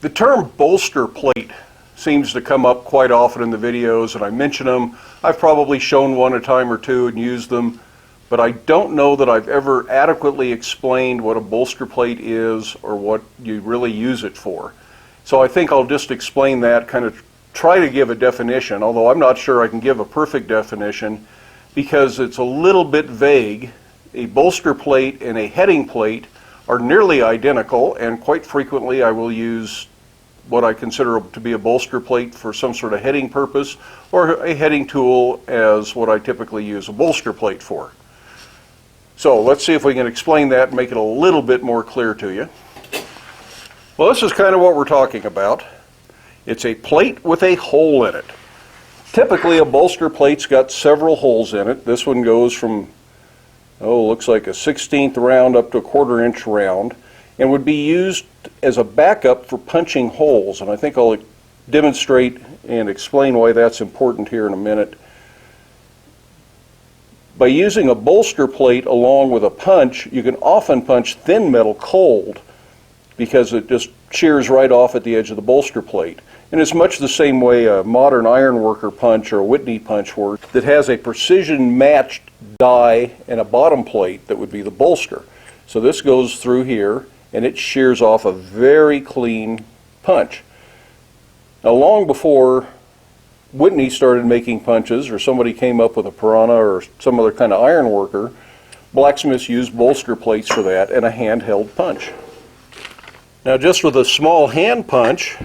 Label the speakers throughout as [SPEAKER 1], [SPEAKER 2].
[SPEAKER 1] The term bolster plate seems to come up quite often in the videos, and I mention them. I've probably shown one a time or two and used them, but I don't know that I've ever adequately explained what a bolster plate is or what you really use it for. So I think I'll just explain that, kind of try to give a definition, although I'm not sure I can give a perfect definition because it's a little bit vague. A bolster plate and a heading plate are nearly identical, and quite frequently I will use what I consider to be a bolster plate for some sort of heading purpose, or a heading tool as what I typically use a bolster plate for. So let's see if we can explain that and make it a little bit more clear to you. Well, this is kind of what we're talking about. It's a plate with a hole in it. Typically a bolster plate's got several holes in it. This one goes from, looks like a 1/16 round up to a 1/4 inch round, and would be used as a backup for punching holes. And I think I'll demonstrate and explain why that's important here in a minute. By using a bolster plate along with a punch, you can often punch thin metal cold because it just shears right off at the edge of the bolster plate. And it's much the same way a modern ironworker punch or a Whitney punch works, that has a precision matched die and a bottom plate that would be the bolster. So this goes through here and it shears off a very clean punch. Now, long before Whitney started making punches, or somebody came up with a Piranha or some other kind of iron worker, blacksmiths used bolster plates for that and a handheld punch. Now, just with a small hand punch,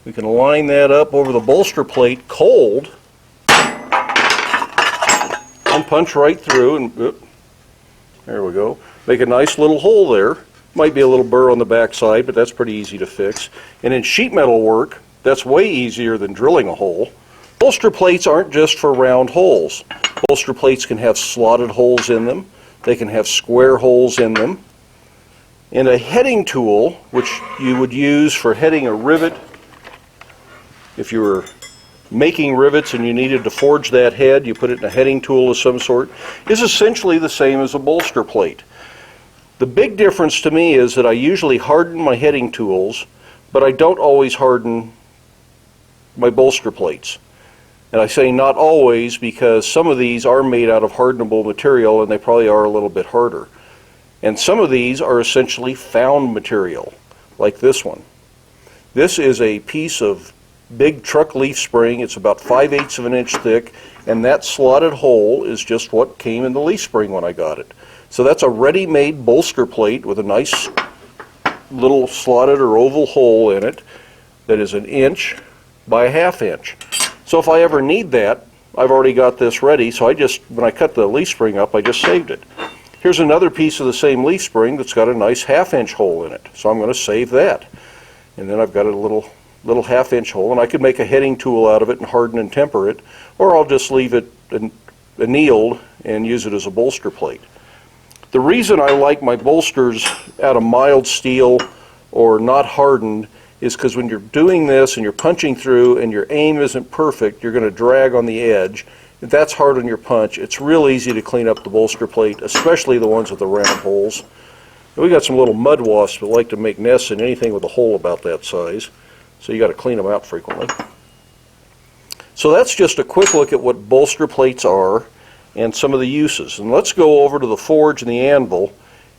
[SPEAKER 1] we can line that up over the bolster plate cold and punch right through, and there we go. Make a nice little hole there. Might be a little burr on the back side, but that's pretty easy to fix. And in sheet metal work, that's way easier than drilling a hole. Bolster plates aren't just for round holes. Bolster plates can have slotted holes in them. They can have square holes in them. And a heading tool, which you would use for heading a rivet, if you were making rivets and you needed to forge that head, you put it in a heading tool of some sort, is essentially the same as a bolster plate. The big difference to me is that I usually harden my heading tools, but I don't always harden my bolster plates. And I say not always because some of these are made out of hardenable material and they probably are a little bit harder. And some of these are essentially found material, like this one. This is a piece of big truck leaf spring. It's about 5/8 of an inch thick, and that slotted hole is just what came in the leaf spring when I got it. So that's a ready-made bolster plate with a nice little slotted or oval hole in it that is 1 inch by 1/2 inch. So if I ever need that, I've already got this ready, so when I cut the leaf spring up, I just saved it. Here's another piece of the same leaf spring that's got a nice 1/2 inch hole in it, so I'm going to save that. And then I've got a little 1/2 inch hole, and I could make a heading tool out of it and harden and temper it, or I'll just leave it annealed and use it as a bolster plate. The reason I like my bolsters out of mild steel or not hardened is because when you're doing this and you're punching through and your aim isn't perfect, you're going to drag on the edge. If that's hard on your punch, it's real easy to clean up the bolster plate, especially the ones with the round holes. And we got some little mud wasps that like to make nests in anything with a hole about that size, so you got to clean them out frequently. So that's just a quick look at what bolster plates are and some of the uses. And let's go over to the forge and the anvil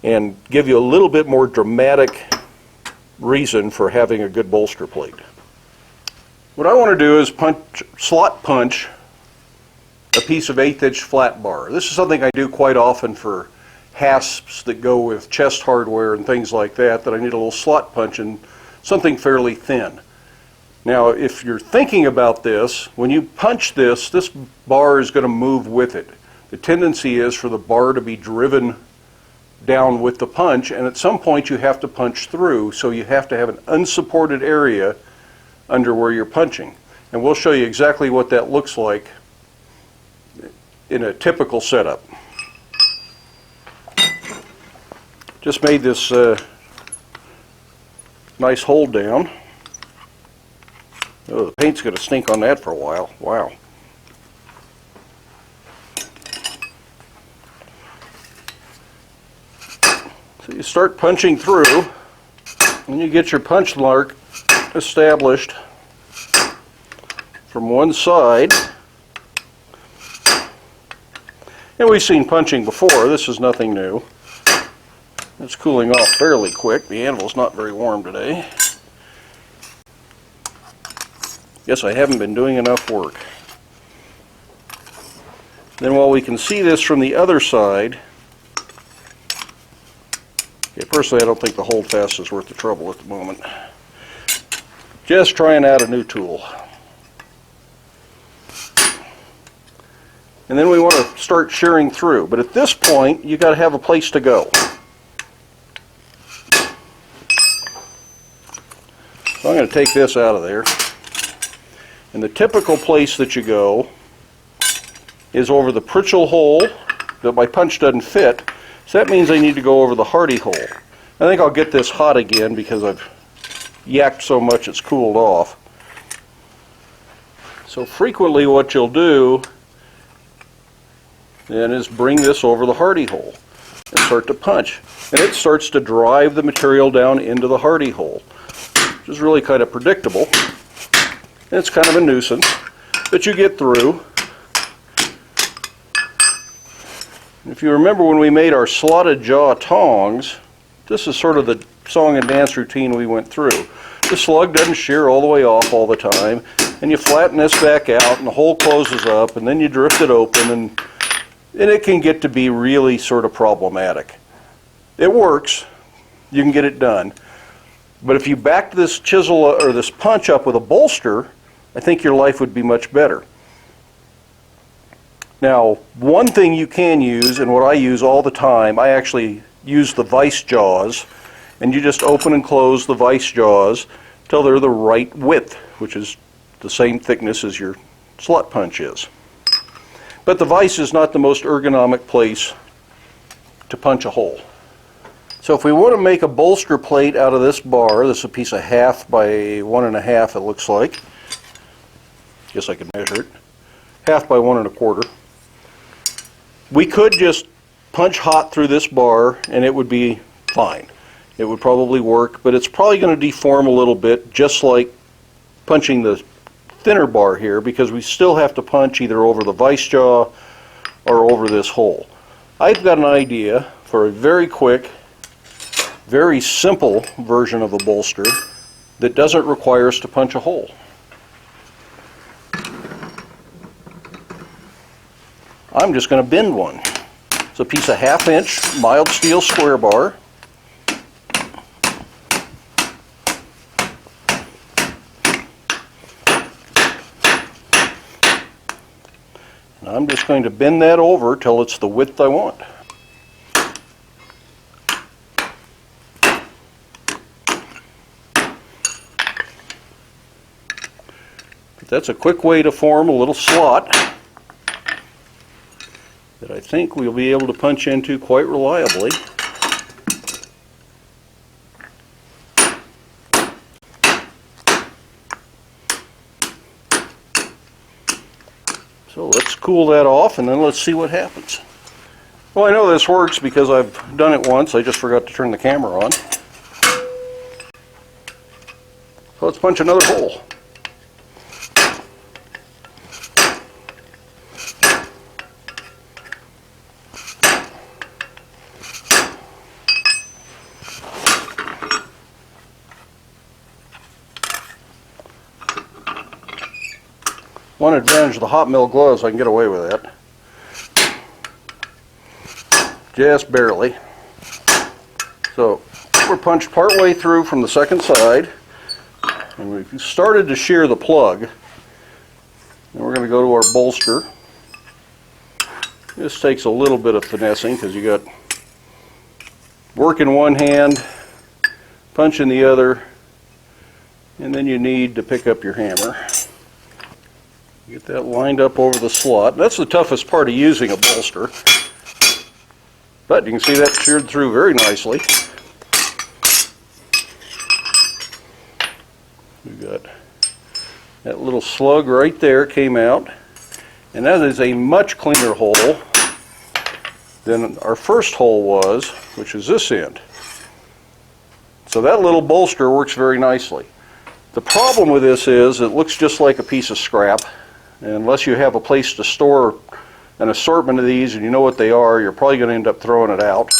[SPEAKER 1] and give you a little bit more dramatic reason for having a good bolster plate. What I want to do is slot punch a piece of 1/8 inch flat bar. This is something I do quite often for hasps that go with chest hardware and things like that I need a little slot punch in something fairly thin. Now, if you're thinking about this, when you punch this bar is going to move with it. The tendency is for the bar to be driven down with the punch, and at some point you have to punch through, so you have to have an unsupported area under where you're punching. And we'll show you exactly what that looks like in a typical setup. Just made this nice hold down. Oh, the paint's going to stink on that for a while. Wow. So you start punching through, And you get your punch mark established from one side. And we've seen punching before. This is nothing new. It's cooling off fairly quick. The anvil's not very warm today. Guess I haven't been doing enough work. Then while we can see this from the other side, personally I don't think the holdfast is worth the trouble at the moment. Just trying out a new tool. And then we want to start shearing through, but at this point you got to have a place to go. So I'm going to take this out of there. And the typical place that you go is over the Pritchell hole that my punch doesn't fit, so that means I need to go over the Hardy hole. I think I'll get this hot again because I've yacked so much it's cooled off. So frequently what you'll do then is bring this over the Hardy hole and start to punch. And it starts to drive the material down into the Hardy hole, which is really kind of predictable. And it's kind of a nuisance, but you get through. If you remember when we made our slotted jaw tongs, this is sort of the song and dance routine we went through. The slug doesn't shear all the way off all the time, and you flatten this back out and the hole closes up, and then you drift it open, and it can get to be really sort of problematic. It works, you can get it done, but if you backed this chisel or this punch up with a bolster, I think your life would be much better. Now, one thing you can use, and what I use all the time, I actually use the vice jaws, and you just open and close the vice jaws till they're the right width, which is the same thickness as your slot punch is. But the vice is not the most ergonomic place to punch a hole. So if we want to make a bolster plate out of this bar, this is a piece of 1/2 by 1.5 it looks like. Guess I could measure it. 1/2 by 1 1/4. We could just punch hot through this bar and it would be fine. It would probably work, but it's probably going to deform a little bit, just like punching the thinner bar here, because we still have to punch either over the vice jaw or over this hole. I've got an idea for a very quick, very simple version of a bolster that doesn't require us to punch a hole. I'm just going to bend one. It's a piece of 1/2 inch mild steel square bar. And I'm just going to bend that over till it's the width I want. But that's a quick way to form a little slot that I think we'll be able to punch into quite reliably. So let's cool that off and then let's see what happens. Well, I know this works because I've done it once. I just forgot to turn the camera on. So let's punch another hole. One advantage of the hot mill gloves, I can get away with that. Just barely. So we're punched part way through from the second side, and we've started to shear the plug. And we're going to go to our bolster. This takes a little bit of finessing because you got work in one hand, punch in the other, and then you need to pick up your hammer. Get that lined up over the slot. That's the toughest part of using a bolster. But you can see that sheared through very nicely. We've got that little slug right there came out. And that is a much cleaner hole than our first hole was, which is this end. So that little bolster works very nicely. The problem with this is it looks just like a piece of scrap. And unless you have a place to store an assortment of these and you know what they are, you're probably going to end up throwing it out.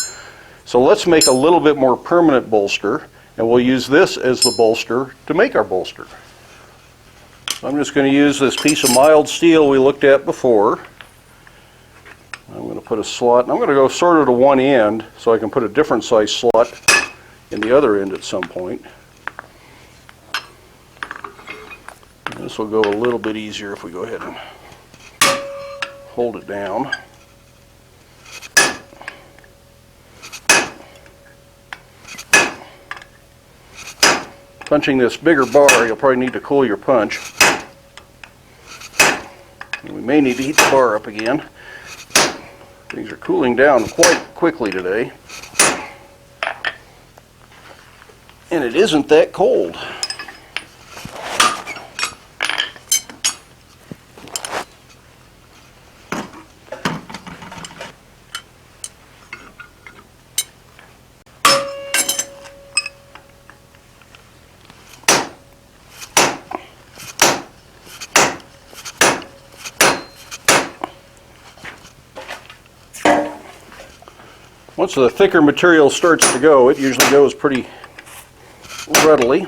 [SPEAKER 1] So let's make a little bit more permanent bolster, and we'll use this as the bolster to make our bolster. So I'm just going to use this piece of mild steel we looked at before. I'm going to put a slot, and I'm going to go sort of to one end so I can put a different size slot in the other end at some point. And this will go a little bit easier if we go ahead and hold it down. Punching this bigger bar, you'll probably need to cool your punch. And we may need to heat the bar up again. Things are cooling down quite quickly today. And it isn't that cold. Once the thicker material starts to go, it usually goes pretty readily.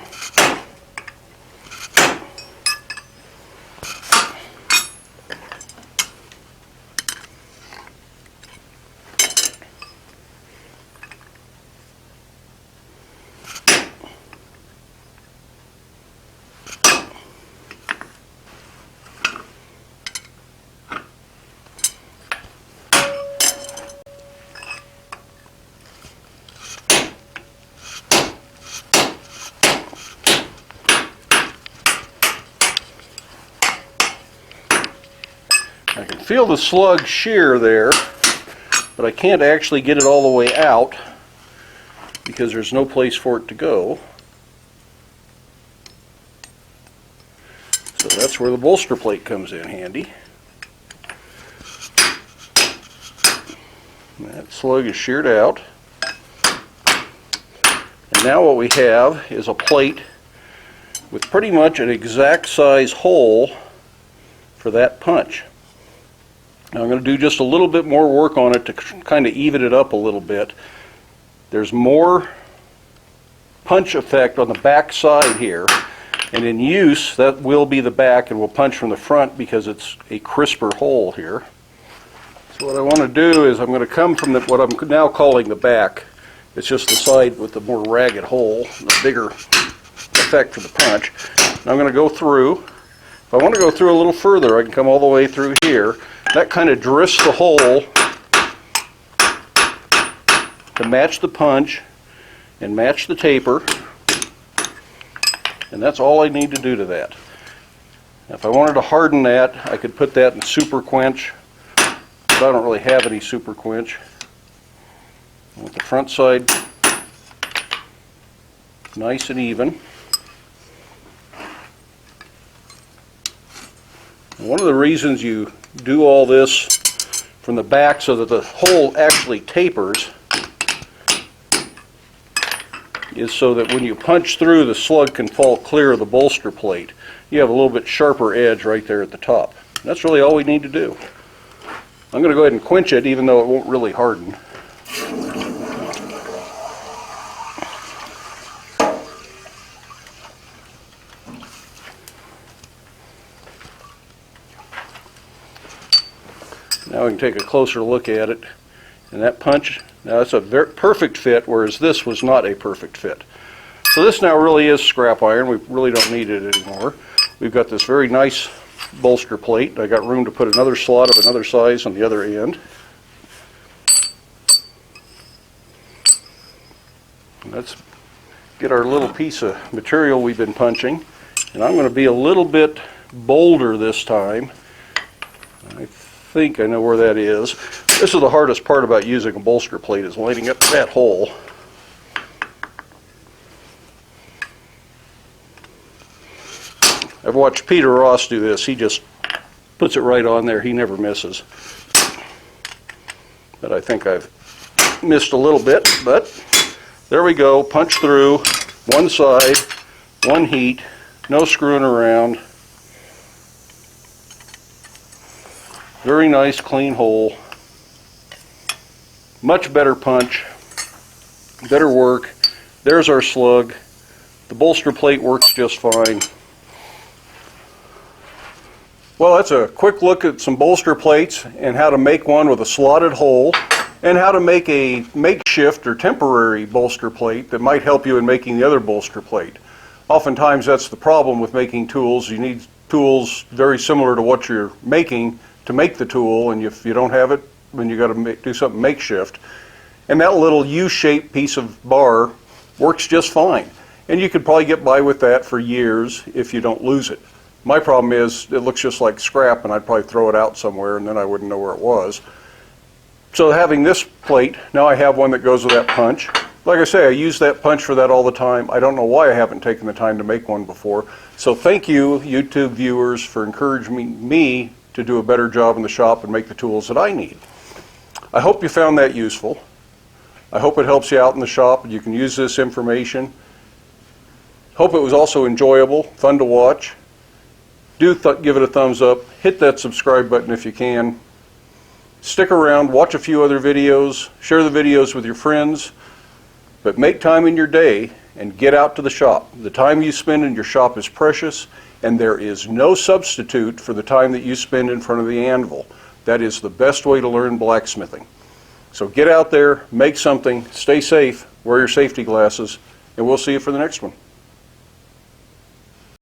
[SPEAKER 1] I can feel the slug shear there, but I can't actually get it all the way out because there's no place for it to go. So that's where the bolster plate comes in handy. That slug is sheared out. And now what we have is a plate with pretty much an exact size hole for that punch. Now I'm going to do just a little bit more work on it to kind of even it up a little bit. There's more punch effect on the back side here, and in use that will be the back, and we'll punch from the front because it's a crisper hole here. So what I want to do is I'm going to come from what I'm now calling the back. It's just the side with the more ragged hole, the bigger effect for the punch. Now I'm going to go through. If I want to go through a little further, I can come all the way through here. That kind of drifts the hole to match the punch and match the taper, and that's all I need to do to that. Now, if I wanted to harden that, I could put that in super quench, but I don't really have any super quench. I want the front side nice and even. And one of the reasons you do all this from the back so that the hole actually tapers is so that when you punch through, the slug can fall clear of the bolster plate. You have a little bit sharper edge right there at the top. That's really all we need to do. I'm going to go ahead and quench it even though it won't really harden. Now we can take a closer look at it, and that punch, now that's a perfect fit, whereas this was not a perfect fit. So this now really is scrap iron. We really don't need it anymore. We've got this very nice bolster plate. I got room to put another slot of another size on the other end. And let's get our little piece of material we've been punching, and I'm going to be a little bit bolder this time. I think I know where that is. This is the hardest part about using a bolster plate, is lining up that hole. I've watched Peter Ross do this. He just puts it right on there. He never misses. But I think I've missed a little bit, but There we go, punch through, one side, one heat, no screwing around. Very nice, clean hole. Much better punch, better work. There's our slug. The bolster plate works just fine. Well, that's a quick look at some bolster plates and how to make one with a slotted hole, and how to make a makeshift or temporary bolster plate that might help you in making the other bolster plate. Oftentimes that's the problem with making tools. You need tools very similar to what you're making to make the tool, and if you don't have it, then you got to do something makeshift. And that little U-shaped piece of bar works just fine. And you could probably get by with that for years if you don't lose it. My problem is it looks just like scrap, and I'd probably throw it out somewhere and then I wouldn't know where it was. So having this plate, now I have one that goes with that punch. Like I say, I use that punch for that all the time. I don't know why I haven't taken the time to make one before. So thank you, YouTube viewers, for encouraging me to do a better job in the shop and make the tools that I need. I hope you found that useful. I hope it helps you out in the shop and you can use this information. Hope it was also enjoyable, fun to watch. Do give it a thumbs up. Hit that subscribe button if you can. Stick around, watch a few other videos, share the videos with your friends, but make time in your day and get out to the shop. The time you spend in your shop is precious, and there is no substitute for the time that you spend in front of the anvil. That is the best way to learn blacksmithing. So get out there, make something, stay safe, wear your safety glasses, and we'll see you for the next one.